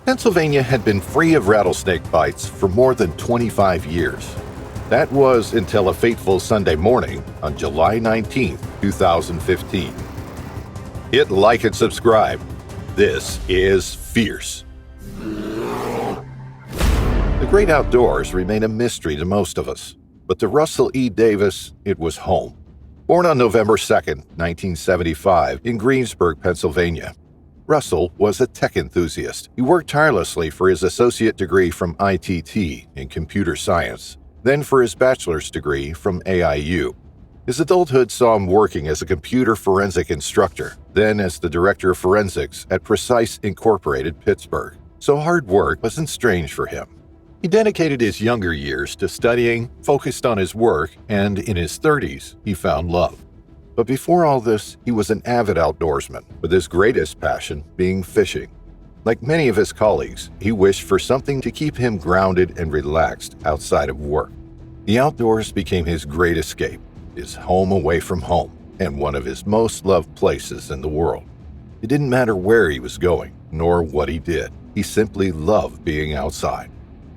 Pennsylvania had been free of rattlesnake bites for more than 25 years. That was until a fateful Sunday morning on July 19, 2015. Hit like and subscribe. This is Fierce. The great outdoors remain a mystery to most of us, but to Russell E. Davis, it was home. Born on November 2, 1975, in Greensburg, Pennsylvania, Russell was a tech enthusiast. He worked tirelessly for his associate degree from ITT in computer science, then for his bachelor's degree from AIU. His adulthood saw him working as a computer forensic instructor, then as the director of forensics at Precise Incorporated, Pittsburgh. So hard work wasn't strange for him. He dedicated his younger years to studying, focused on his work, and in his 30s, he found love. But before all this, he was an avid outdoorsman, with his greatest passion being fishing. Like many of his colleagues, he wished for something to keep him grounded and relaxed outside of work. The outdoors became his great escape, his home away from home, and one of his most loved places in the world. It didn't matter where he was going, nor what he did. He simply loved being outside.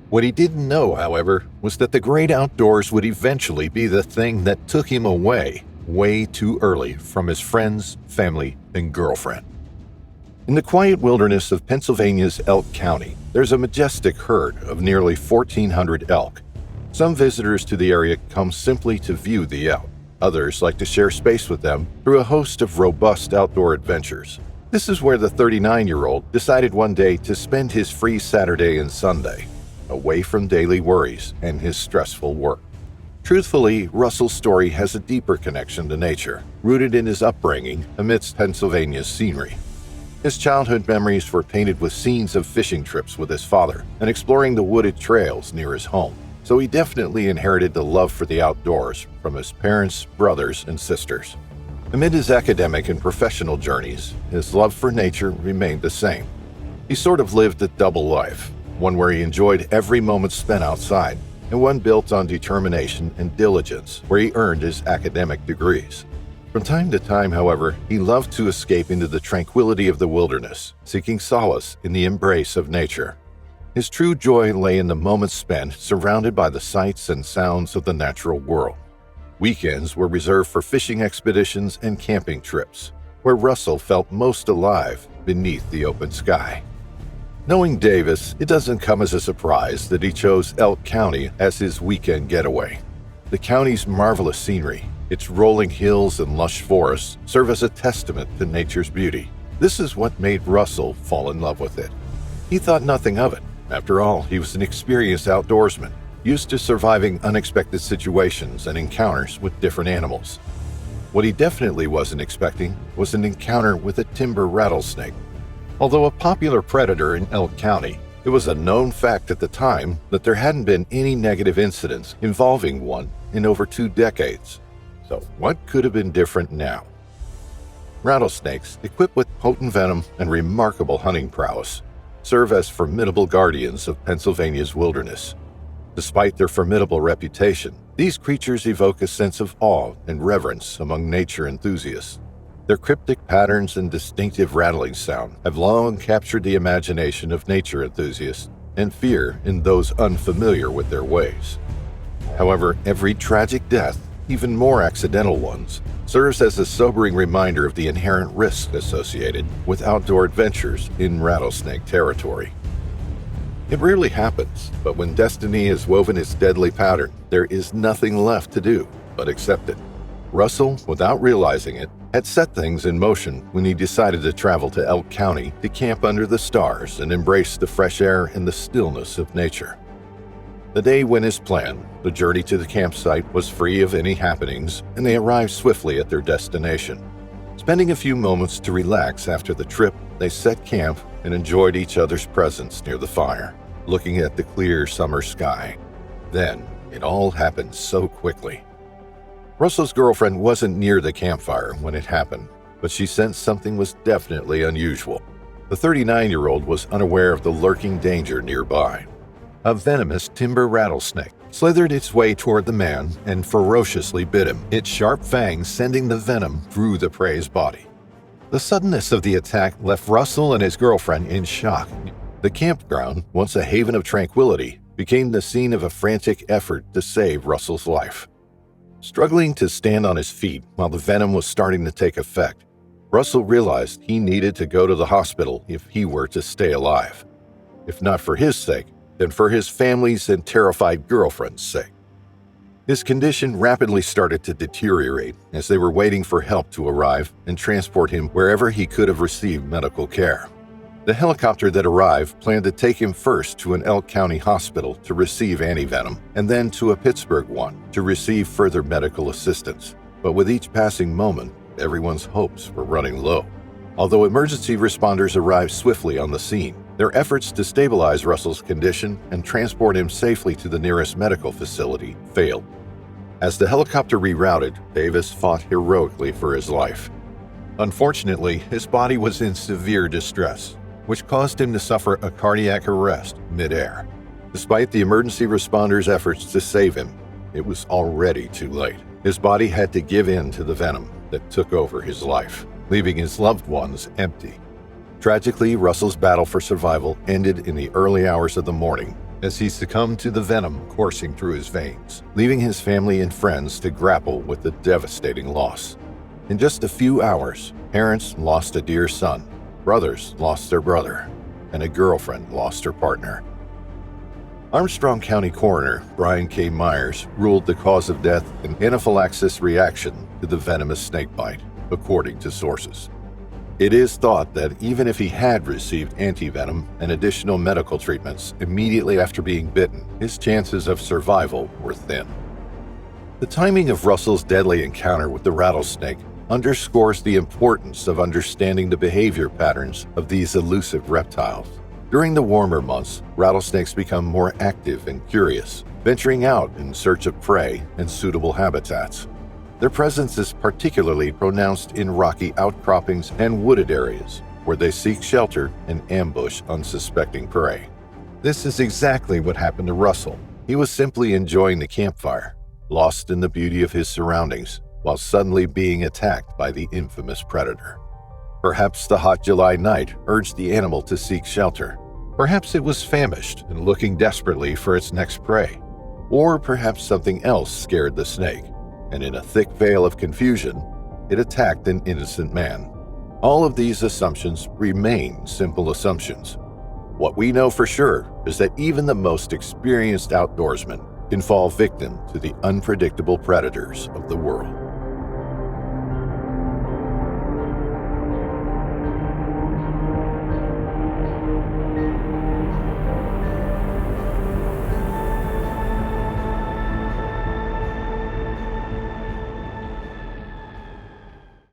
What he didn't know, however, was that the great outdoors would eventually be the thing that took him away way too early from his friends, family, and girlfriend. In the quiet wilderness of Pennsylvania's Elk County, there's a majestic herd of nearly 1,400 elk. Some visitors to the area come simply to view the elk. Others like to share space with them through a host of robust outdoor adventures. This is where the 39-year-old decided one day to spend his free Saturday and Sunday, away from daily worries and his stressful work. Truthfully, Russell's story has a deeper connection to nature, rooted in his upbringing amidst Pennsylvania's scenery. His childhood memories were painted with scenes of fishing trips with his father and exploring the wooded trails near his home, so he definitely inherited the love for the outdoors from his parents, brothers, and sisters. Amid his academic and professional journeys, his love for nature remained the same. He sort of lived a double life, one where he enjoyed every moment spent outside, and one built on determination and diligence, where he earned his academic degrees. From time to time, however, he loved to escape into the tranquility of the wilderness, seeking solace in the embrace of nature. His true joy lay in the moments spent surrounded by the sights and sounds of the natural world. Weekends were reserved for fishing expeditions and camping trips, where Russell felt most alive beneath the open sky. Knowing Davis, it doesn't come as a surprise that he chose Elk County as his weekend getaway. The county's marvelous scenery, its rolling hills and lush forests, serve as a testament to nature's beauty. This is what made Russell fall in love with it. He thought nothing of it. After all, he was an experienced outdoorsman, used to surviving unexpected situations and encounters with different animals. What he definitely wasn't expecting was an encounter with a timber rattlesnake. Although a popular predator in Elk County, it was a known fact at the time that there hadn't been any negative incidents involving one in over 2 decades. So what could have been different now? Rattlesnakes, equipped with potent venom and remarkable hunting prowess, serve as formidable guardians of Pennsylvania's wilderness. Despite their formidable reputation, these creatures evoke a sense of awe and reverence among nature enthusiasts. Their cryptic patterns and distinctive rattling sound have long captured the imagination of nature enthusiasts and fear in those unfamiliar with their ways. However, every tragic death, even more accidental ones, serves as a sobering reminder of the inherent risks associated with outdoor adventures in rattlesnake territory. It rarely happens, but when destiny has woven its deadly pattern, there is nothing left to do but accept it. Russell, without realizing it, had set things in motion when he decided to travel to Elk County to camp under the stars and embrace the fresh air and the stillness of nature. The day went as planned. The journey to the campsite was free of any happenings, and they arrived swiftly at their destination. Spending a few moments to relax after the trip, they set camp and enjoyed each other's presence near the fire, looking at the clear summer sky. Then, it all happened so quickly. Russell's girlfriend wasn't near the campfire when it happened, but she sensed something was definitely unusual. The 39-year-old was unaware of the lurking danger nearby. A venomous timber rattlesnake slithered its way toward the man and ferociously bit him, its sharp fangs sending the venom through the prey's body. The suddenness of the attack left Russell and his girlfriend in shock. The campground, once a haven of tranquility, became the scene of a frantic effort to save Russell's life. Struggling to stand on his feet while the venom was starting to take effect, Russell realized he needed to go to the hospital if he were to stay alive. If not for his sake, then for his family's and terrified girlfriend's sake. His condition rapidly started to deteriorate as they were waiting for help to arrive and transport him wherever he could have received medical care. The helicopter that arrived planned to take him first to an Elk County hospital to receive anti-venom and then to a Pittsburgh one to receive further medical assistance. But with each passing moment, everyone's hopes were running low. Although emergency responders arrived swiftly on the scene, their efforts to stabilize Russell's condition and transport him safely to the nearest medical facility failed. As the helicopter rerouted, Davis fought heroically for his life. Unfortunately, his body was in severe distress, which caused him to suffer a cardiac arrest mid-air. Despite the emergency responders' efforts to save him, it was already too late. His body had to give in to the venom that took over his life, leaving his loved ones empty. Tragically, Russell's battle for survival ended in the early hours of the morning as he succumbed to the venom coursing through his veins, leaving his family and friends to grapple with the devastating loss. In just a few hours, parents lost a dear son, brothers lost their brother, and a girlfriend lost her partner. Armstrong County Coroner Brian K. Myers ruled the cause of death an anaphylaxis reaction to the venomous snakebite, according to sources. It is thought that even if he had received anti-venom and additional medical treatments immediately after being bitten, his chances of survival were thin. The timing of Russell's deadly encounter with the rattlesnake underscores the importance of understanding the behavior patterns of these elusive reptiles. During the warmer months, rattlesnakes become more active and curious, venturing out in search of prey and suitable habitats. Their presence is particularly pronounced in rocky outcroppings and wooded areas, where they seek shelter and ambush unsuspecting prey. This is exactly what happened to Russell. He was simply enjoying the campfire, lost in the beauty of his surroundings, while suddenly being attacked by the infamous predator. Perhaps the hot July night urged the animal to seek shelter. Perhaps it was famished and looking desperately for its next prey. Or perhaps something else scared the snake, and in a thick veil of confusion, it attacked an innocent man. All of these assumptions remain simple assumptions. What we know for sure is that even the most experienced outdoorsman can fall victim to the unpredictable predators of the world.